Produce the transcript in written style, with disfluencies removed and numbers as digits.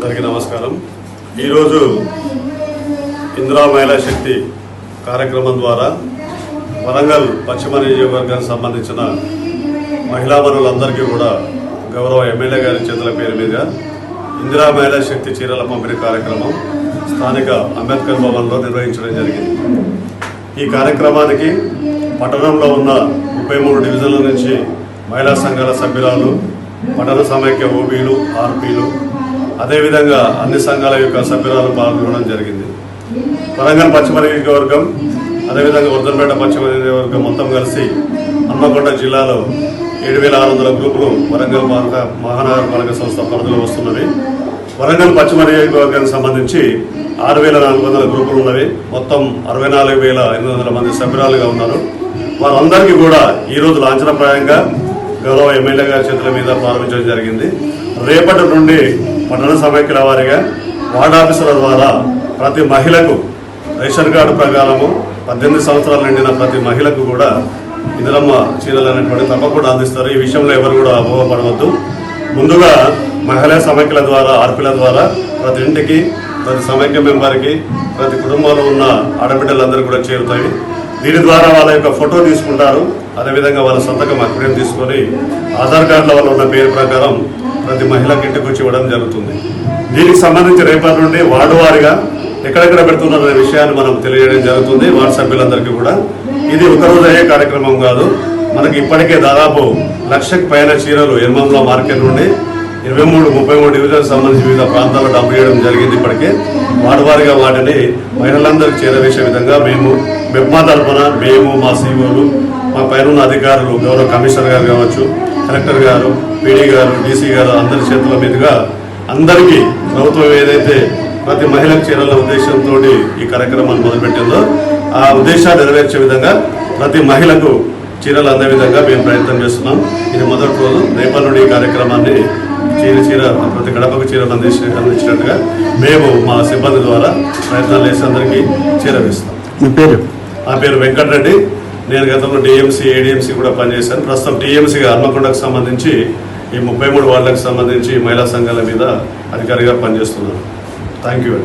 అందరికీ నమస్కారం. ఈరోజు ఇందిరా మహిళా శక్తి కార్యక్రమం ద్వారా వరంగల్ పశ్చిమ నియోజకవర్గానికి సంబంధించిన మహిళా మనులందరికీ కూడా గౌరవ ఎమ్మెల్యే గారి చేతుల పేరు మీద ఇందిరా మహిళా శక్తి చీరల పంపిణీ కార్యక్రమం స్థానిక అంబేద్కర్ భవన్లో నిర్వహించడం జరిగింది. ఈ కార్యక్రమానికి పట్టణంలో ఉన్న 33 డివిజన్ల నుంచి మహిళా సంఘాల సభ్యురాలు, పట్టణ సమైక్య ఓబీలు, ఆర్పీలు, అదేవిధంగా అన్ని సంఘాల యొక్క సభ్యురాలు పాల్గొనడం జరిగింది. వరంగల్ పశ్చిమ నియోజకవర్గం, అదేవిధంగా వర్ధన్పేట పశ్చిమ నియోజకవర్గం మొత్తం కలిసి హన్మకొండ జిల్లాలో 7,600 గ్రూపులు వరంగల్ మహానగర పాలక సంస్థ పరిధిలో వస్తున్నవి. వరంగల్ పశ్చిమ నియోజకవర్గానికి సంబంధించి 6,400 గ్రూపులు ఉన్నవి. మొత్తం 64,800 మంది సభ్యురాలుగా ఉన్నారు. వారందరికీ కూడా ఈరోజు లాంఛనప్రాయంగా గౌరవ ఎమ్మెల్యే గారి చేతుల మీద ప్రారంభించడం జరిగింది. రేపటి నుండి పట్టణ సమైక్యుల వారిగా వార్డు ఆఫీసుల ద్వారా ప్రతి మహిళకు రేషన్ కార్డు ప్రకారము 18 సంవత్సరాలు నిండిన ప్రతి మహిళకు కూడా ఇందిరమ్మ చీరలు అనేటువంటి తప్పకుండా అందిస్తారు. ఈ విషయంలో ఎవరు కూడా అపోహపడవద్దు. ముందుగా మహిళా సమైక్యుల ద్వారా, ఆర్పీల ద్వారా ప్రతి ఇంటికి, ప్రతి సమైక్య మెంబర్కి, ప్రతి కుటుంబంలో ఉన్న ఆడబిడ్డలందరూ కూడా చేరుతాయి. దీని ద్వారా వాళ్ళ యొక్క ఫోటో తీసుకుంటారు. అదేవిధంగా వాళ్ళ సంతకం అక్రియం తీసుకొని ఆధార్ కార్డుల వల్ల ఉన్న పేరు ప్రకారం ప్రతి మహిళకి ఇంటికి వచ్చి ఇవ్వడం జరుగుతుంది. దీనికి సంబంధించి రేపటి నుండి వార్డు వారిగా ఎక్కడెక్కడ పెడుతున్నారనే విషయాన్ని మనం తెలియజేయడం జరుగుతుంది వార్డు సభ్యులందరికీ కూడా. ఇది ఒకరోజు అయ్యే కార్యక్రమం కాదు. మనకి ఇప్పటికే దాదాపు 1,00,000కి పైన చీరలు ఎర్మంలో మార్కెట్ నుండి 33 డివిజన్ సంబంధించి వివిధ ప్రాంతాల్లో డంప్ చేయడం జరిగింది. ఇప్పటికే వార్డు వారిగా వాటిని మహిళలందరికీ చేరవేసే విధంగా మేము మెప్మా తరఫున మేము, మా సీఓలు, మా పైన అధికారులు, గౌరవ కమిషనర్ గారు కావచ్చు, కలెక్టర్ గారు, పీడీ గారు, డీసీ గారు అందరి చేతుల మీదుగా అందరికీ ప్రభుత్వం ఏదైతే ప్రతి మహిళకు చేరాలన్న ఉద్దేశంతో ఈ కార్యక్రమాన్ని మొదలుపెట్టిందో ఆ ఉద్దేశాన్ని నెరవేర్చే విధంగా ప్రతి మహిళకు చీరలు అందే విధంగా మేము ప్రయత్నం చేస్తున్నాం. ఇది మొదటి రోజు. రేపటి నుండి ఈ కార్యక్రమాన్ని చీర ప్రతి గడపకు చీరలు అందించినట్టుగా మేము మా సిబ్బంది ద్వారా ప్రయత్నాలు చేసి అందరికీ చీర వేస్తాం. మీ పేరు? నా పేరు వెంకటరెడ్డి. నేను గతంలో డిఎంసీ, ఏడిఎంసీ కూడా పనిచేశాను. ప్రస్తుతం టీఎంసీగా హన్మకొండకు సంబంధించి ఈ 33 వార్డులకు సంబంధించి మహిళా సంఘాల మీద అధికారిగా పనిచేస్తున్నాను. Thank you.